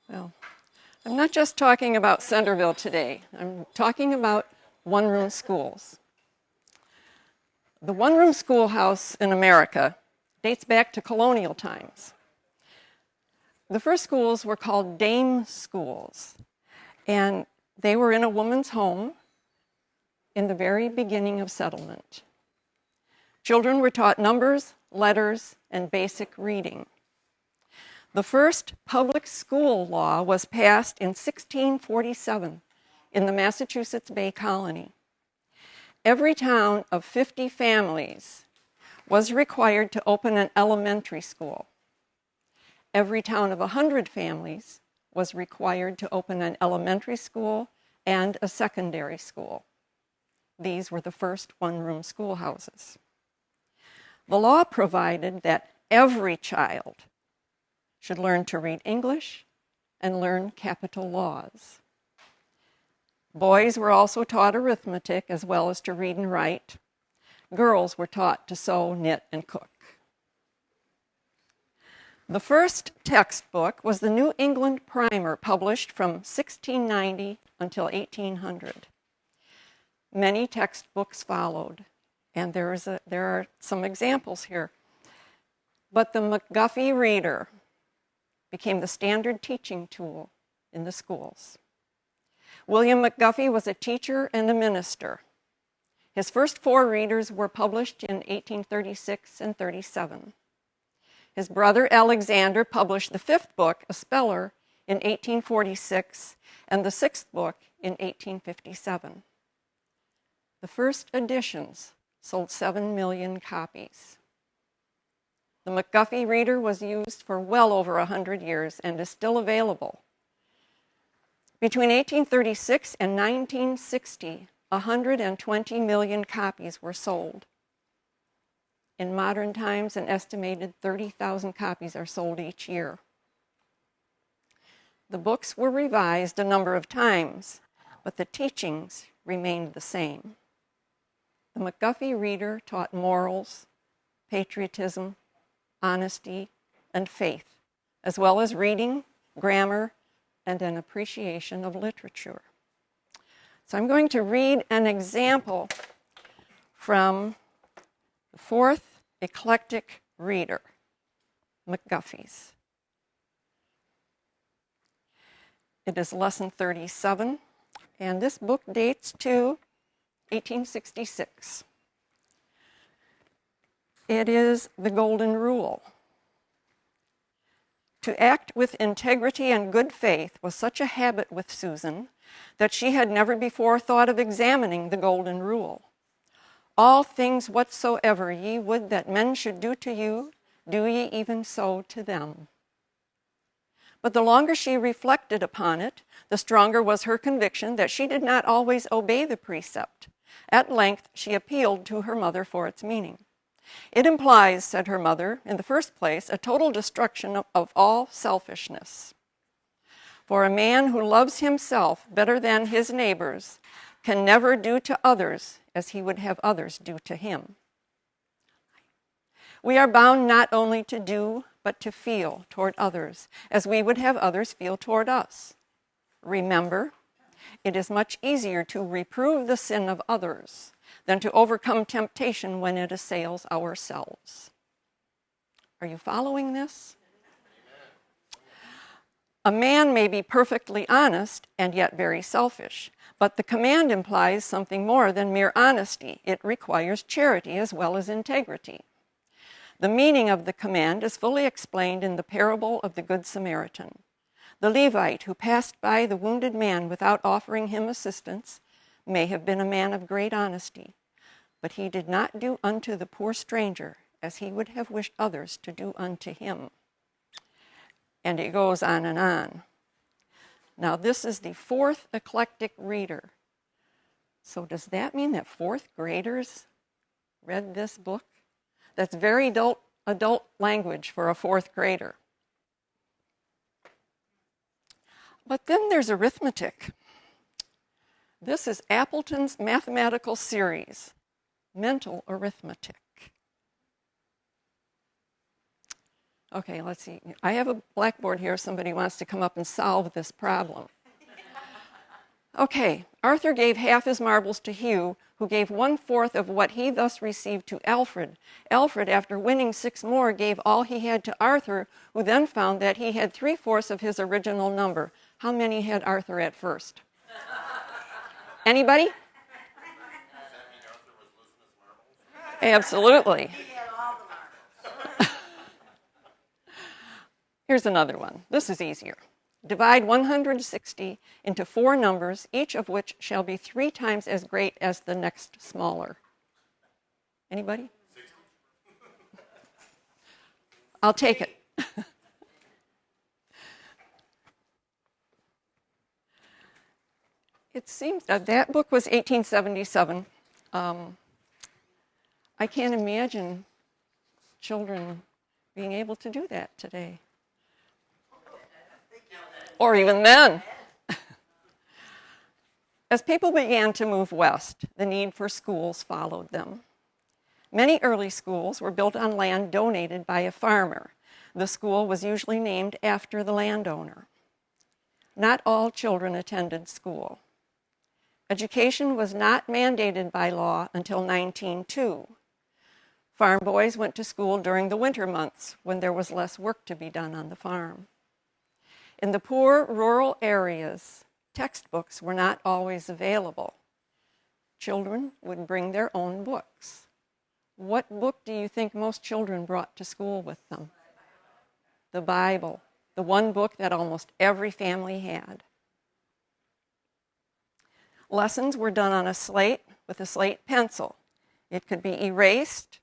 Well, I'm not just talking about Centerville today. I'm talking about one-room schools. The one-room schoolhouse in America dates back to colonial times. The first schools were called dame schools, and they were in a woman's home in the very beginning of settlement. Children were taught numbers, letters, and basic reading. The first public school law was passed in 1647 in the Massachusetts Bay Colony. Every town of 50 families was required to open an elementary school. Every town of 100 families was required to open an elementary school and a secondary school. These were the first one-room schoolhouses. The law provided that every child should learn to read English and learn capital laws. Boys were also taught arithmetic as well as to read and write. Girls were taught to sew, knit, and cook. The first textbook was the New England Primer, published from 1690 until 1800. Many textbooks followed, and there are some examples here. But the McGuffey Reader became the standard teaching tool in the schools. William McGuffey was a teacher and a minister. His first 4 readers were published in 1836 and 37. His brother Alexander published the 5th book, A Speller, in 1846, and the 6th book in 1857. The first editions sold 7 million copies. The McGuffey Reader was used for well over 100 years and is still available. Between 1836 and 1960, 120 million copies were sold. In modern times, an estimated 30,000 copies are sold each year. The books were revised a number of times, but the teachings remained the same. The McGuffey Reader taught morals, patriotism, honesty, and faith, as well as reading, grammar, and an appreciation of literature. So I'm going to read an example from the 4th Eclectic Reader, McGuffey's. It is lesson 37, and this book dates to 1866. It is the Golden Rule. To act with integrity and good faith was such a habit with Susan that she had never before thought of examining the Golden Rule. All things whatsoever ye would that men should do to you, do ye even so to them. But the longer she reflected upon it, the stronger was her conviction that she did not always obey the precept. At length, she appealed to her mother for its meaning. It implies, said her mother, in the first place, a total destruction of all selfishness. For a man who loves himself better than his neighbors can never do to others as he would have others do to him. We are bound not only to do, but to feel toward others as we would have others feel toward us. Remember, it is much easier to reprove the sin of others than to overcome temptation when it assails ourselves. Are you following this? A man may be perfectly honest and yet very selfish, but the command implies something more than mere honesty. It requires charity as well as integrity. The meaning of the command is fully explained in the parable of the Good Samaritan. The Levite who passed by the wounded man without offering him assistance may have been a man of great honesty, but he did not do unto the poor stranger as he would have wished others to do unto him. And it goes on and on. Now, this is the 4th Eclectic Reader. So does that mean that 4th graders read this book? That's very adult language for a 4th grader. But then there's arithmetic. This is Appleton's mathematical series, Mental Arithmetic. Okay, let's see. I have a blackboard here. Somebody wants to come up and solve this problem. Okay, Arthur gave half his marbles to Hugh, who gave 1/4 of what he thus received to Alfred. Alfred, after winning 6 more, gave all he had to Arthur, who then found that he had 3/4 of his original number. How many had Arthur at first? Anybody? Absolutely. Here's another one. This is easier. Divide 160 into 4 numbers, each of which shall be 3 times as great as the next smaller. Anybody? I'll take it. It seems that book was 1877. I can't imagine children being able to do that today. Or even then. As people began to move west, the need for schools followed them. Many early schools were built on land donated by a farmer. The school was usually named after the landowner. Not all children attended school. Education was not mandated by law until 1902. Farm boys went to school during the winter months when there was less work to be done on the farm. In the poor rural areas, textbooks were not always available. Children would bring their own books. What book do you think most children brought to school with them? The Bible, the one book that almost every family had. Lessons were done on a slate with a slate pencil. It could be erased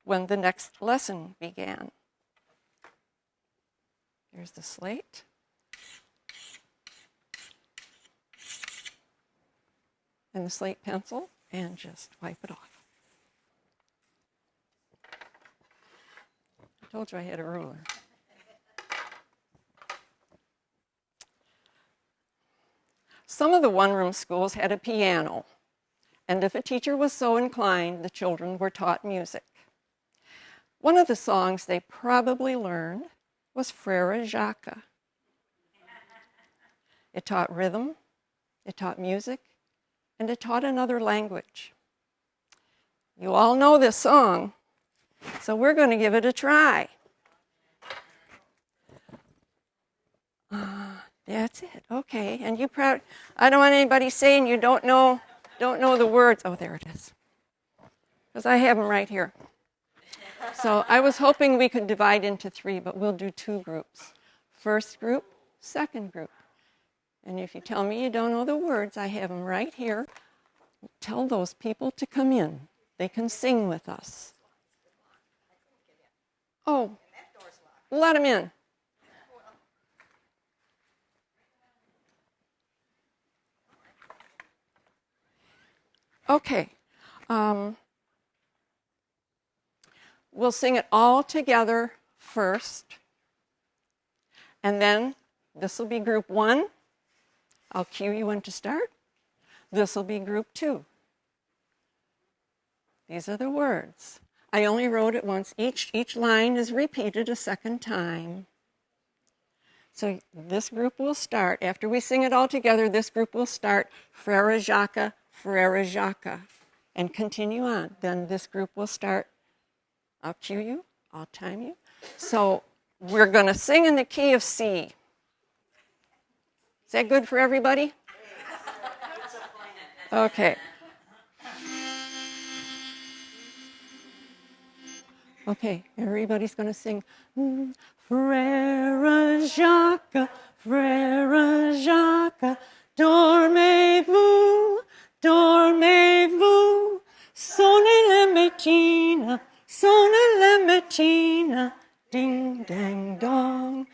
when the next lesson began. Here's the slate. And the slate pencil, and just wipe it off. I told you I had a ruler. Some of the one-room schools had a piano, and if a teacher was so inclined, the children were taught music. One of the songs they probably learned was Frere Jacques. It taught rhythm, it taught music, and it taught another language. You all know this song, so we're going to give it a try. That's it. Okay, and you probably, I don't want anybody saying you don't know the words. Oh, there it is. Because I have them right here. So I was hoping we could divide into 3, but we'll do 2 groups. First group, second group. And if you tell me you don't know the words, I have them right here. Tell those people to come in. They can sing with us. Oh, let them in. Okay. We'll sing it all together first. And then this will be group 1. I'll cue you when to start. This will be group 2. These are the words. I only wrote it once. Each line is repeated a second time. So this group will start. After we sing it all together, this group will start Frere Jacques, Frere Jacques, and continue on. Then this group will start. I'll cue you. I'll time you. So we're going to sing in the key of C. Is that good for everybody? Okay. Okay, everybody's going to sing. Frere Jacques, Frere Jacques, dormez-vous, dormez-vous, sonnez les matines, sonnez les matines, ding dang dong,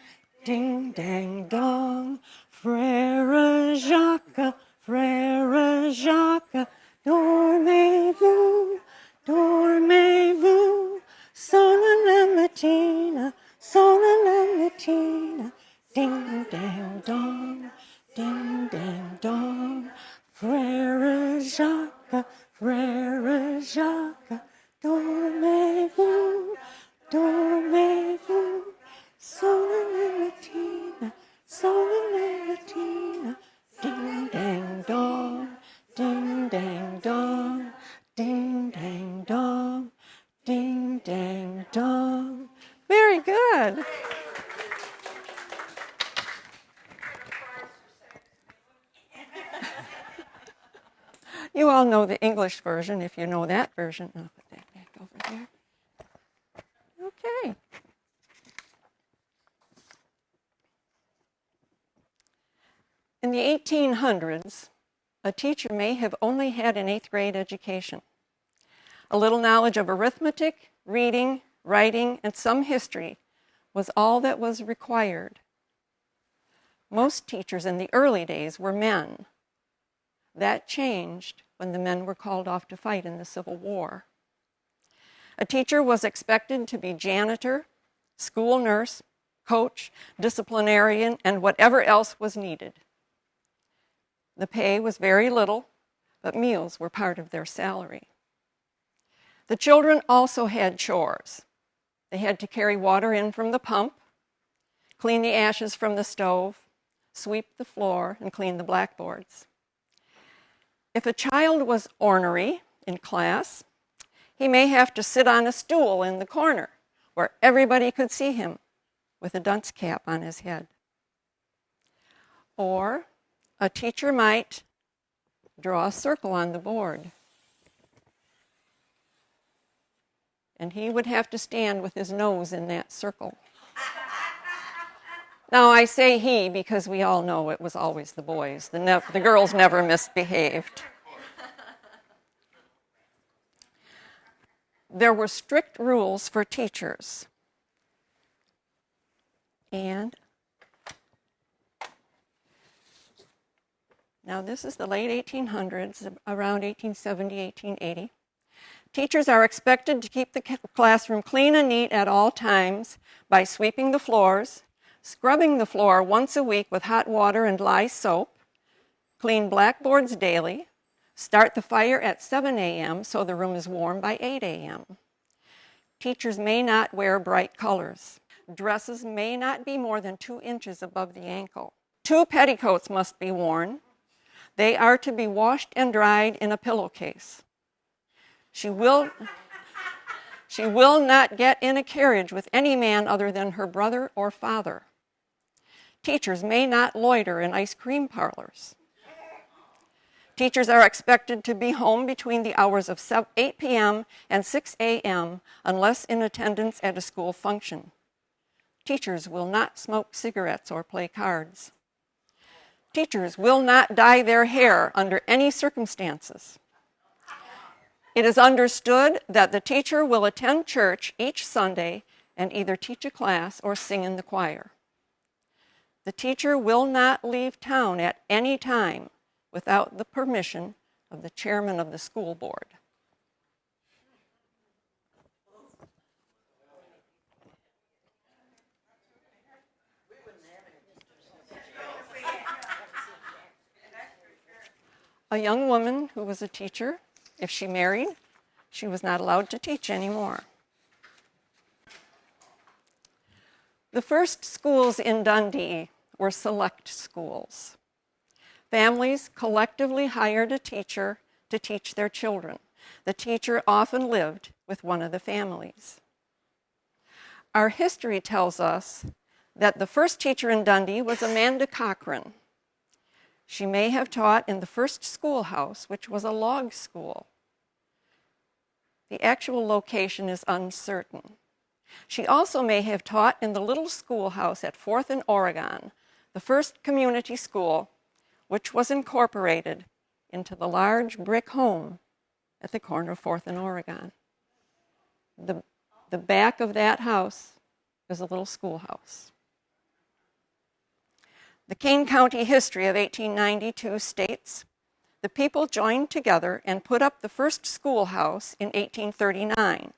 ding dang dong, Frere Jacques, Frere Jacques, dormez-vous, dormez-vous, sonnez les matines, sonnez les matines, ding dang dong, ding dang dong, Frere Jacques, Frere Jacques, dormez-vous, dormez-vous, Very good. You all know the English version if you know that version. I'll put that back over there. Okay. In the 1800s, a teacher may have only had an 8th grade education. A little knowledge of arithmetic, reading, writing, and some history was all that was required. Most teachers in the early days were men. That changed when the men were called off to fight in the Civil War. A teacher was expected to be janitor, school nurse, coach, disciplinarian, and whatever else was needed. The pay was very little, but meals were part of their salary. The children also had chores. They had to carry water in from the pump, clean the ashes from the stove, sweep the floor, and clean the blackboards. If a child was ornery in class, he may have to sit on a stool in the corner where everybody could see him with a dunce cap on his head. Or a teacher might draw a circle on the board, and he would have to stand with his nose in that circle. Now, I say he because we all know it was always the boys. The girls never misbehaved. There were strict rules for teachers. And now this is the late 1800s, around 1870, 1880. Teachers are expected to keep the classroom clean and neat at all times by sweeping the floors, scrubbing the floor once a week with hot water and lye soap, clean blackboards daily, start the fire at 7 a.m. so the room is warm by 8 a.m. Teachers may not wear bright colors. Dresses may not be more than 2 inches above the ankle. 2 petticoats must be worn. They are to be washed and dried in a pillowcase. She will not get in a carriage with any man other than her brother or father. Teachers may not loiter in ice cream parlors. Teachers are expected to be home between the hours of 8 p.m. and 6 a.m. unless in attendance at a school function. Teachers will not smoke cigarettes or play cards. Teachers will not dye their hair under any circumstances. It is understood that the teacher will attend church each Sunday and either teach a class or sing in the choir. The teacher will not leave town at any time without the permission of the chairman of the school board. A young woman who was a teacher, if she married, she was not allowed to teach anymore. The first schools in Dundee were select schools. Families collectively hired a teacher to teach their children. The teacher often lived with one of the families. Our history tells us that the first teacher in Dundee was Amanda Cochran. She may have taught in the first schoolhouse, which was a log school. The actual location is uncertain. She also may have taught in the little schoolhouse at 4th and Oregon, the first community school, which was incorporated into the large brick home at the corner of 4th and Oregon. The back of that house is a little schoolhouse. The Kane County history of 1892 states, the people joined together and put up the first schoolhouse in 1839.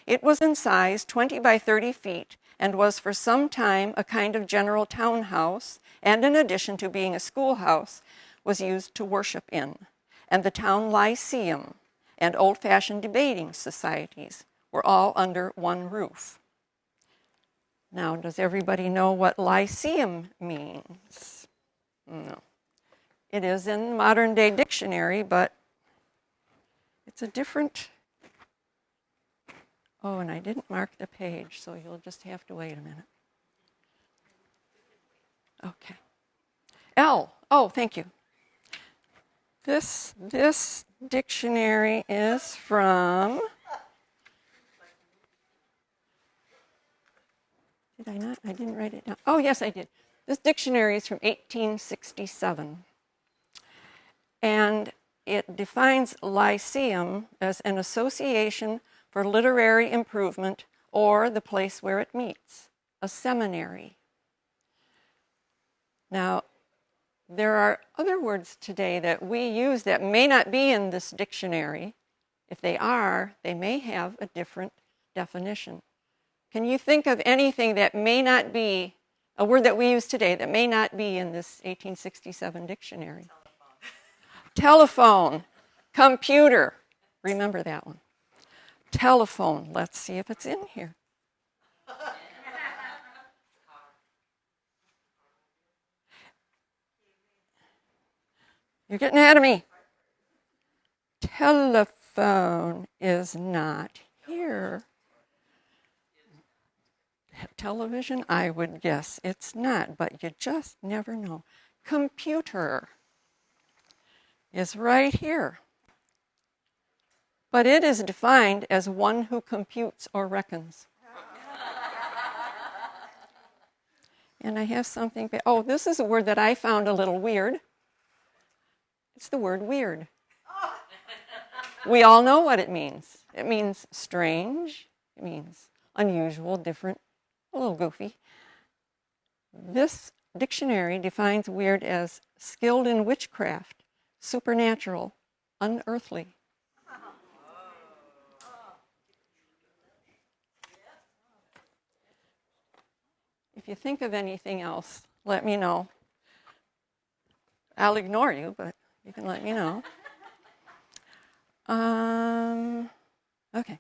It was in size 20 by 30 feet and was for some time a kind of general townhouse, and in addition to being a schoolhouse, was used to worship in. And the town lyceum and old-fashioned debating societies were all under one roof. Now, does everybody know what lyceum means? No. It is in modern-day dictionary, but it's a different Oh, and I didn't mark the page, so you'll just have to wait a minute. Okay. L. Oh, thank you. This dictionary is from... Did I not? I didn't write it down. Oh, yes, I did. This dictionary is from 1867. And it defines lyceum as an association for literary improvement or the place where it meets, a seminary. Now, there are other words today that we use that may not be in this dictionary. If they are, they may have a different definition. Can you think of anything that may not be, a word that we use today that may not be in this 1867 dictionary? Telephone, computer, remember that one. Telephone, let's see if it's in here. You're getting ahead of me. Telephone is not here. Television, I would guess it's not, but you just never know. Computer is right here. But it is defined as one who computes or reckons. And I have something, oh, this is a word that I found a little weird. It's the word weird. We all know what it means. It means strange, it means unusual, different, a little goofy. This dictionary defines weird as skilled in witchcraft, supernatural, unearthly. If you think of anything else, let me know. I'll ignore you, but you can let me know. Okay.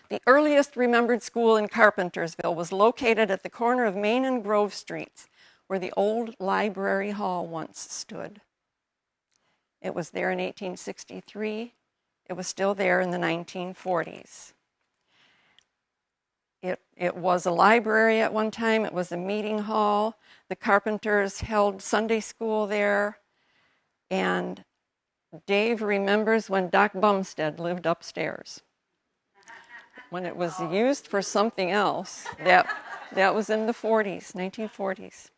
The earliest remembered school in Carpentersville was located at the corner of Main and Grove Streets, where the old library hall once stood. It was there in 1863. It was still there in the 1940s. It was a library at one time. It was a meeting hall. The Carpenters held Sunday school there. And Dave remembers when Doc Bumstead lived upstairs. When it was used for something else, that was in the 40s, 1940s.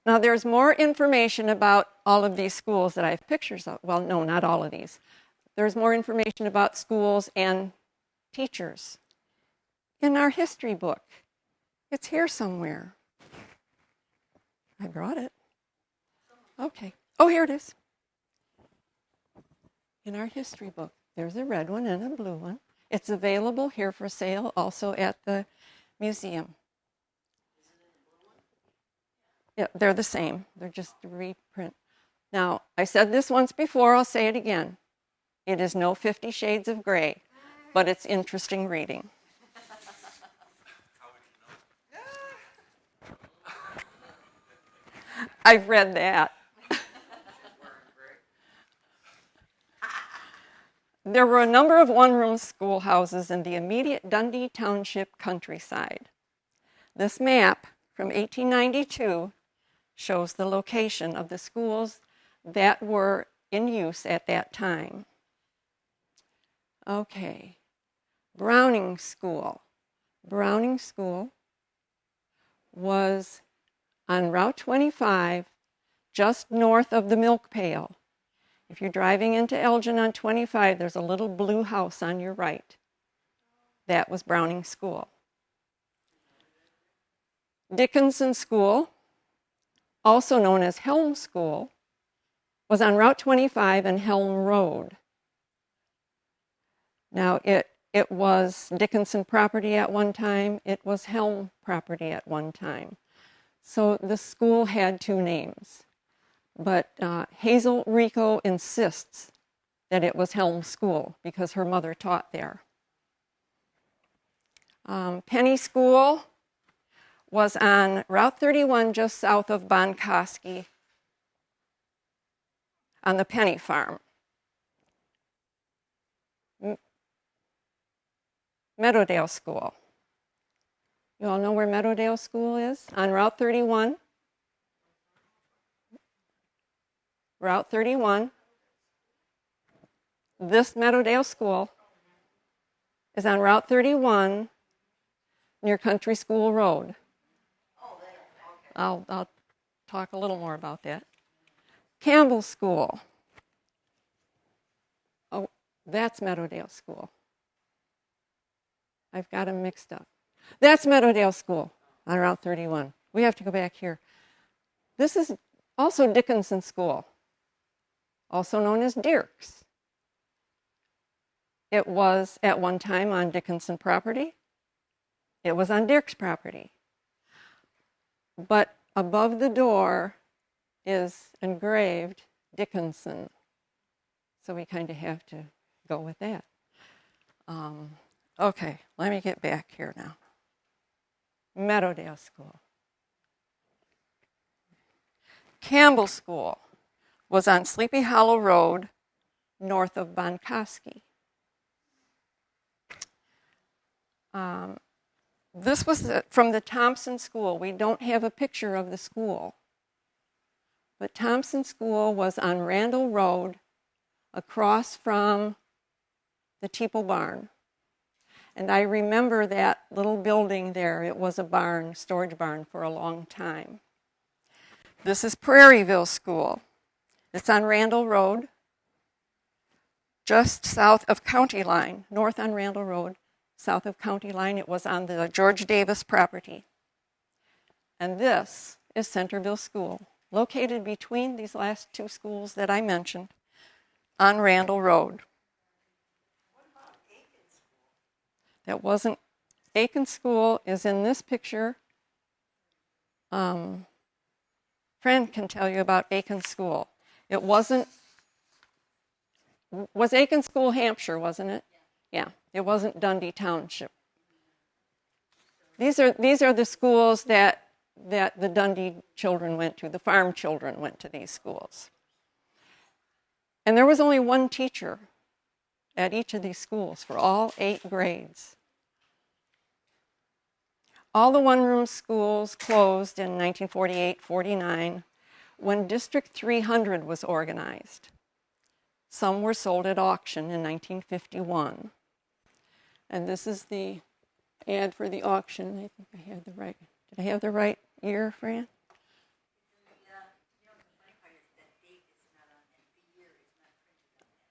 Now, there's more information about all of these schools that I have pictures of. Well, no, not all of these. There's more information about schools and teachers in our history book. It's here somewhere. I brought it. Okay. Oh, here it is. In our history book, there's a red one and a blue one. It's available here for sale also at the museum. Yeah, they're the same. They're just a reprint. Now, I said this once before, I'll say it again. It is no 50 Shades of Grey, but it's interesting reading. I've read that. There were a number of one-room schoolhouses in the immediate Dundee Township countryside. This map from 1892 shows the location of the schools that were in use at that time. Okay, Browning School. Browning School was on Route 25, just north of the Milk Pail. If you're driving into Elgin on 25, there's a little blue house on your right. That was Browning School. Dickinson School, also known as Helm School, was on Route 25 and Helm Road. Now, it was Dickinson property at one time. It was Helm property at one time. So the school had two names. But Hazel Rico insists that it was Helm School because her mother taught there. Penny School was on Route 31 just south of Bonkoski on the Penny Farm. Meadowdale School. You all know where Meadowdale School is? On Route 31. Route 31. This Meadowdale School is on Route 31 near Country School Road. I'll talk a little more about that. Campbell School. Oh, that's Meadowdale School. I've got them mixed up. That's Meadowdale School on Route 31. We have to go back here. This is also Dickinson School, also known as Dierks. It was at one time on Dickinson property. It was on Dierks property. But above the door is engraved Dickinson. So we kind of have to go with that. Okay, let me get back here now. Meadowdale School. Campbell School was on Sleepy Hollow Road, north of Bonkoski. This was from the Thompson School. We don't have a picture of the school. But Thompson School was on Randall Road, across from the Teeple Barn. And I remember that little building there. It was a barn, storage barn, for a long time. This is Prairieville School. It's on Randall Road, just south of County Line, north on Randall Road, south of County Line. It was on the George Davis property. And this is Centerville School, located between these last two schools that I mentioned on Randall Road. What about Aiken School? That wasn't, Aiken School is in this picture. Fran can tell you about Aiken School. It wasn't, was Aiken School Hampshire, wasn't it? Yeah, it wasn't Dundee Township. These are the schools that the Dundee children went to, the farm children went to these schools. And there was only one teacher at each of these schools for all 8 grades. All the one-room schools closed in 1948-49 when District 300 was organized. Some were sold at auction in 1951. And this is the ad for the auction. I think I had the right, did I have the right year, Fran?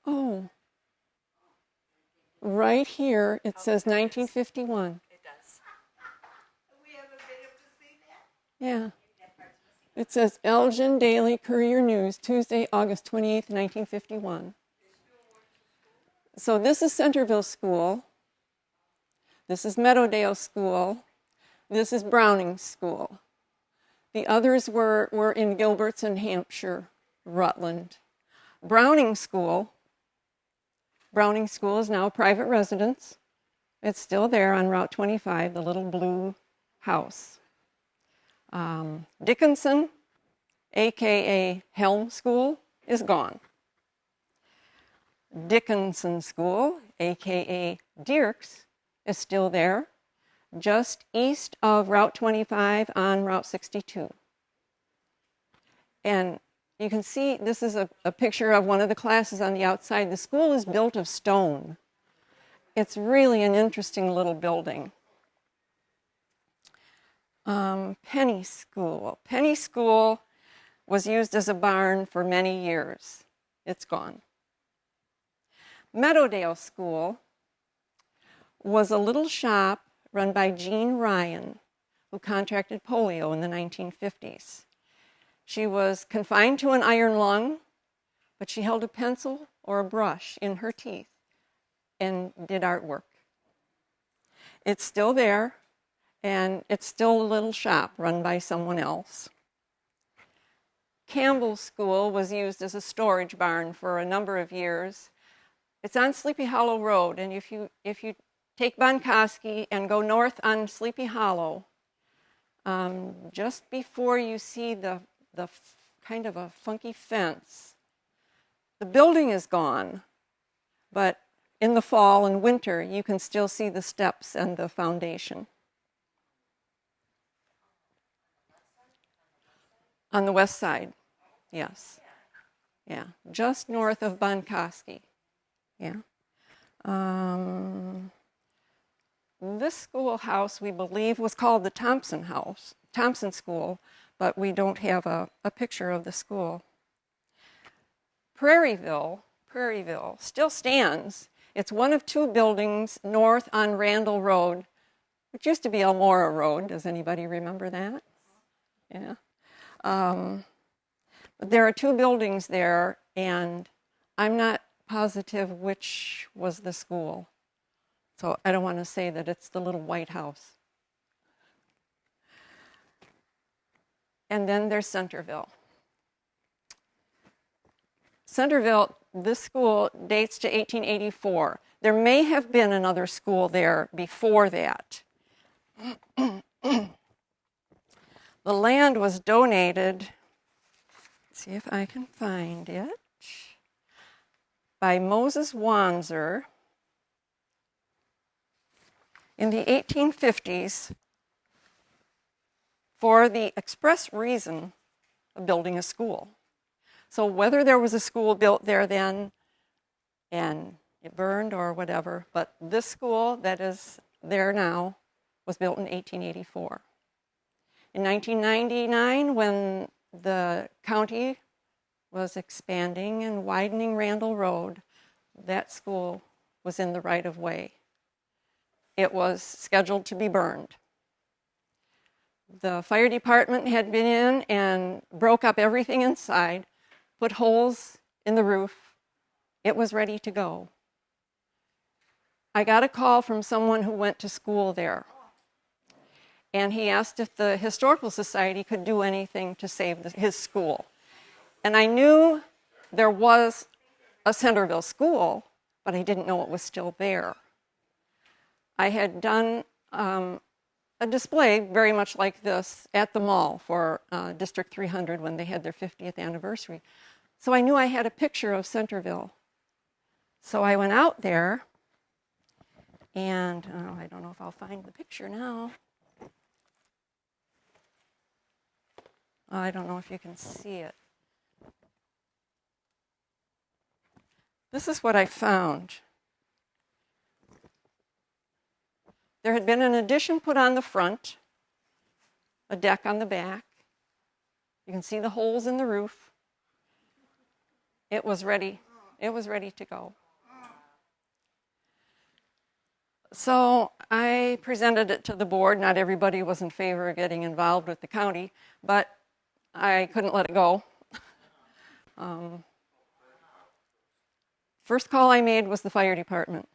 Oh, right here it says 1951. It does. We haven't been able to see that? Yeah. It says Elgin Daily Courier News, Tuesday, August 28th, 1951. So this is Centerville School. This is Meadowdale School. This is Browning School. The others were in Gilbertson, Hampshire, Rutland. Browning School is now a private residence. It's still there on Route 25, the little blue house. Dickinson, aka Helm School, is gone. Dickinson School, aka Dierks, is still there, just east of Route 25 on Route 62. And you can see this is a picture of one of the classes on the outside. The school is built of stone. It's really an interesting little building. Penny School. Penny School was used as a barn for many years. It's gone. Meadowdale School was a little shop run by Jean Ryan, who contracted polio in the 1950s. She was confined to an iron lung, but she held a pencil or a brush in her teeth and did artwork. It's still there, and it's still a little shop run by someone else. Campbell School was used as a storage barn for a number of years. It's on Sleepy Hollow Road, and if you take Bonkoski and go north on Sleepy Hollow, just before you see the kind of a funky fence, the building is gone, but in the fall and winter, you can still see the steps and the foundation. On the west side, yes. Yeah, just north of Bonkoski. Yeah. This schoolhouse, we believe, was called the Thompson School, but we don't have a picture of the school. Prairieville still stands. It's one of two buildings north on Randall Road, which used to be Elmora Road. Does anybody remember that? Yeah. There are two buildings there, and I'm not positive which was the school. So I don't want to say that it's the little white house. And then there's Centerville. Centerville, this school dates to 1884. There may have been another school there before that. The land was donated, let's see if I can find it, by Moses Wanzer in the 1850s for the express reason of building a school. So whether there was a school built there then and it burned or whatever, but this school that is there now was built in 1884. In 1999, when the county was expanding and widening Randall Road, that school was in the right of way. It was scheduled to be burned. The fire department had been in and broke up everything inside, put holes in the roof. It was ready to go. I got a call from someone who went to school there, and he asked if the Historical Society could do anything to save his school. And I knew there was a Centerville school, but I didn't know it was still there. I had done a display very much like this at the mall for District 300 when they had their 50th anniversary. So I knew I had a picture of Centerville. So I went out there, and I don't know if I'll find the picture now. I don't know if you can see it. This is what I found. There had been an addition put on the front, a deck on the back. You can see the holes in the roof. It was ready. It was ready to go. So I presented it to the board. Not everybody was in favor of getting involved with the county, but I couldn't let it go. First call I made was the fire department.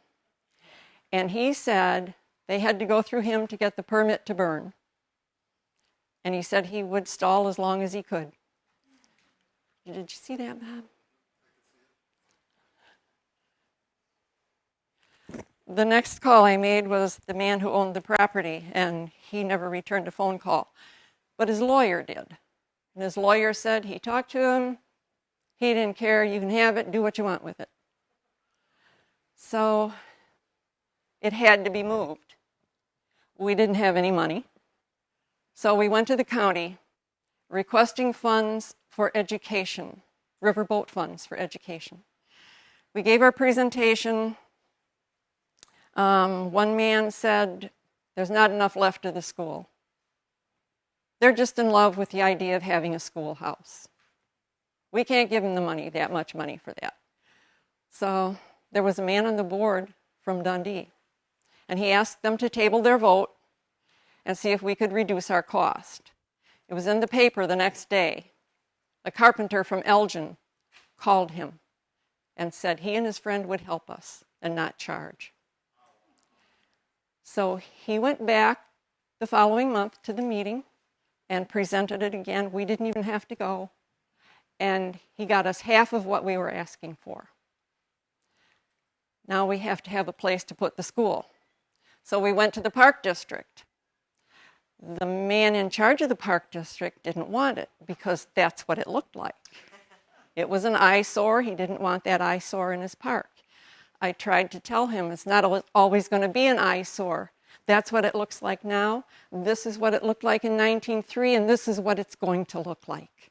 And he said they had to go through him to get the permit to burn. And he said he would stall as long as he could. Did you see that, Bob? The next call I made was the man who owned the property, and he never returned a phone call. But his lawyer did. And his lawyer said he talked to him, he didn't care, you can have it, do what you want with it. So it had to be moved. We didn't have any money. So we went to the county requesting funds for education, riverboat funds for education. We gave our presentation. One man said, there's not enough left of the school. They're just in love with the idea of having a schoolhouse. We can't give them the money, that much money for that. So there was a man on the board from Dundee, and he asked them to table their vote and see if we could reduce our cost. It was in the paper the next day. A carpenter from Elgin called him and said he and his friend would help us and not charge. So he went back the following month to the meeting and presented it again. We didn't even have to go. And he got us half of what we were asking for. Now we have to have a place to put the school. So we went to the park district. The man in charge of the park district didn't want it because that's what it looked like. It was an eyesore. He didn't want that eyesore in his park. I tried to tell him it's not always going to be an eyesore. That's what it looks like now. This is what it looked like in 1903, and this is what it's going to look like.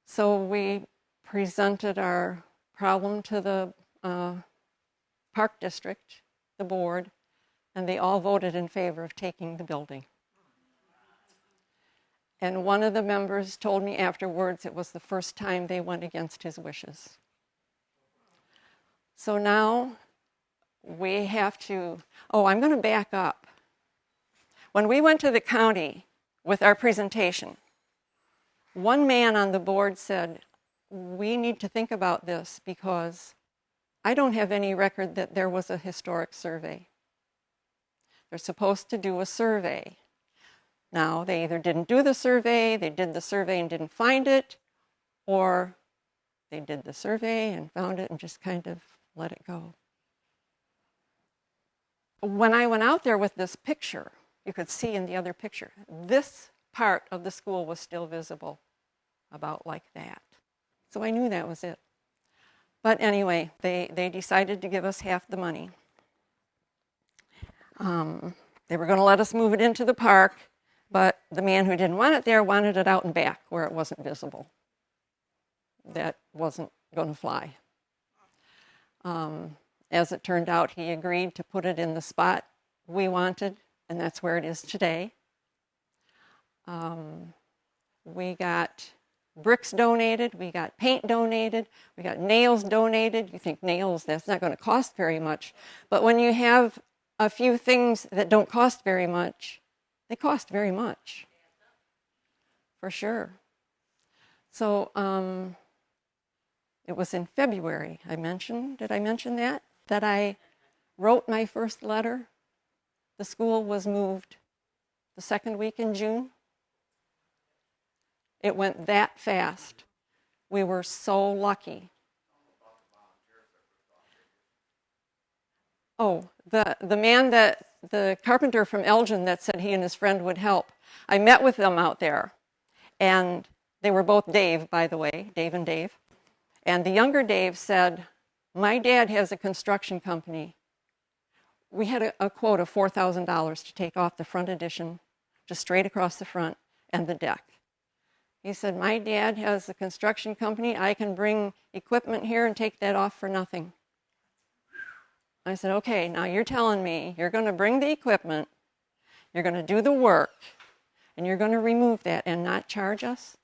So we presented our problem to the Park District, the board, and they all voted in favor of taking the building. And one of the members told me afterwards it was the first time they went against his wishes. So now we have to, I'm going to back up. When we went to the county with our presentation, one man on the board said, we need to think about this because I don't have any record that there was a historic survey. They're supposed to do a survey. Now, they either didn't do the survey, they did the survey and didn't find it, or they did the survey and found it and just kind of let it go. When I went out there with this picture, you could see in the other picture, this part of the school was still visible, about like that. So I knew that was it. But anyway, they decided to give us half the money. They were going to let us move it into the park, but the man who didn't want it there wanted it out and back where it wasn't visible. That wasn't going to fly. As it turned out, he agreed to put it in the spot we wanted, and that's where it is today. We got bricks donated, we got paint donated, we got nails donated. You think nails, that's not going to cost very much. But when you have a few things that don't cost very much, they cost very much. For sure. So it was in February, did I mention that? That I wrote my first letter. The school was moved the second week in June. It went that fast. We were so lucky. Oh, the man the carpenter from Elgin that said he and his friend would help, I met with them out there. And they were both Dave, by the way, Dave and Dave. And the younger Dave said, my dad has a construction company. We had a quote of $4,000 to take off the front addition, just straight across the front, and the deck. He said, my dad has a construction company. I can bring equipment here and take that off for nothing. I said, okay, now you're telling me you're going to bring the equipment, you're going to do the work, and you're going to remove that and not charge us?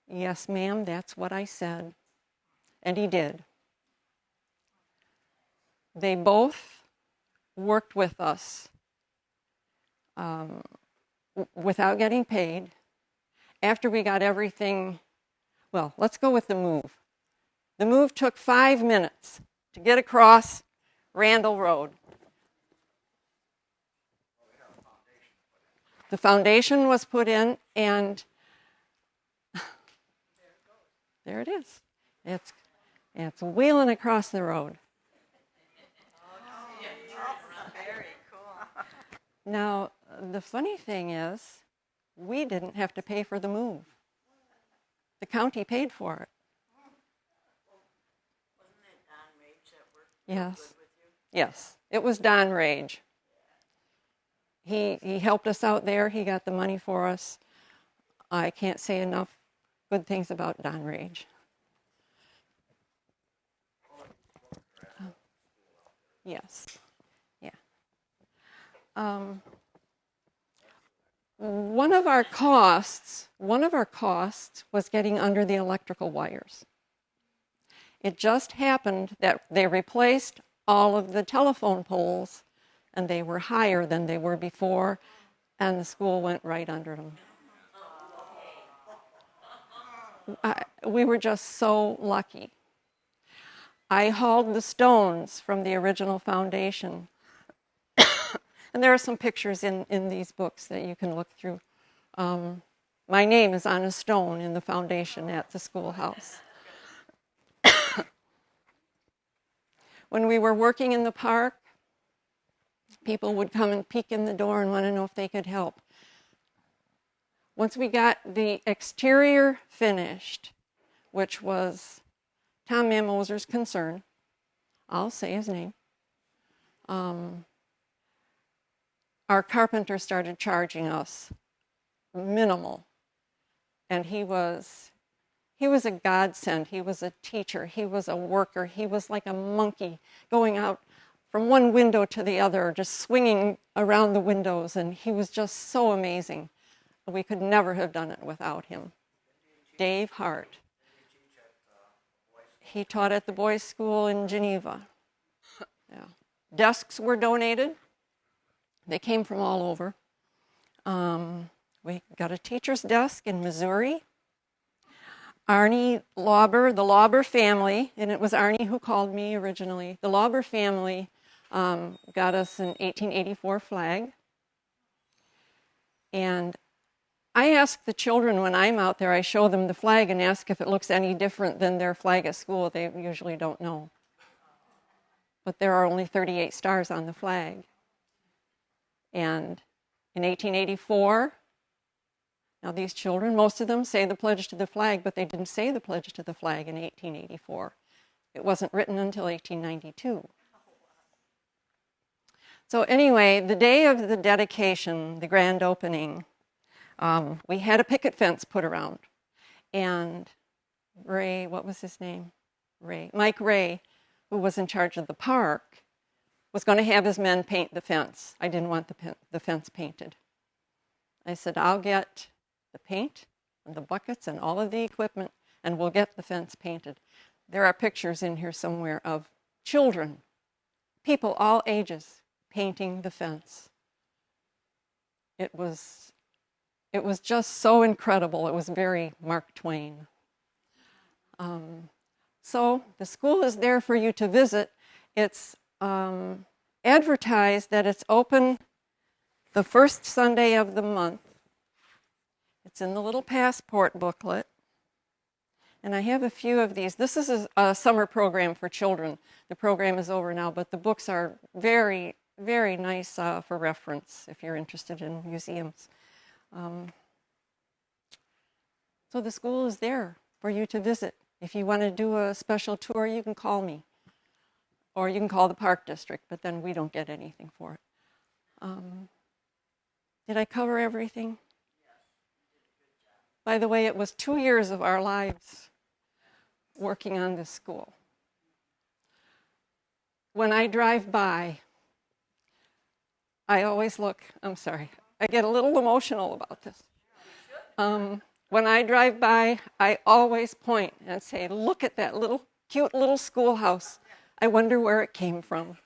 Yes, ma'am, that's what I said. And he did. They both worked with us without getting paid. After we got everything, well, let's go with the move. The move took 5 minutes to get across Randall Road. The foundation was put in, and there it is. It's wheeling across the road. Very cool. Now, the funny thing is, we didn't have to pay for the move. The county paid for it. Wasn't it Don Rage that worked Yes. good with you? Yes, it was Don Rage. He helped us out there. He got the money for us. I can't say enough good things about Don Rage. Yes. Yeah. One of our costs was getting under the electrical wires. It just happened that they replaced all of the telephone poles, and they were higher than they were before, and the school went right under them. We were just so lucky. I hauled the stones from the original foundation. And there are some pictures in these books that you can look through. My name is on a stone in the foundation at the schoolhouse. When we were working in the park, people would come and peek in the door and want to know if they could help. Once we got the exterior finished, which was Tom Mammoser's concern, I'll say his name. Our carpenter started charging us minimal, and he was a godsend. He was a teacher. He was a worker. He was like a monkey going out from one window to the other, just swinging around the windows, and he was just so amazing. We could never have done it without him. Dave Hart. He taught at the boys' school in Geneva. Yeah. Desks were donated. They came from all over. We got a teacher's desk in Missouri. Arnie Lauber, the Lauber family, and it was Arnie who called me originally. The Lauber family got us an 1884 flag. And I ask the children when I'm out there, I show them the flag and ask if it looks any different than their flag at school. They usually don't know. But there are only 38 stars on the flag. And in 1884, now these children, most of them say the pledge to the flag, but they didn't say the pledge to the flag in 1884. It wasn't written until 1892. So anyway, the day of the dedication, the grand opening, we had a picket fence put around. And Ray, what was his name? Mike Ray, who was in charge of the park, was going to have his men paint the fence. I didn't want the fence painted. I said, I'll get the paint and the buckets and all of the equipment, and we'll get the fence painted. There are pictures in here somewhere of children, people all ages, painting the fence. It was just so incredible. It was very Mark Twain. So the school is there for you to visit. It's advertised that it's open the first Sunday of the month. It's in the little passport booklet. And I have a few of these. This is a summer program for children. The program is over now, but the books are very, very nice for reference if you're interested in museums. So the school is there for you to visit. If you want to do a special tour, you can call me. Or you can call the park district, but then we don't get anything for it. Did I cover everything? By the way, it was 2 years of our lives working on this school. When I drive by, I always look, I'm sorry, I get a little emotional about this. When I drive by, I always point and say, look at that cute little schoolhouse. I wonder where it came from.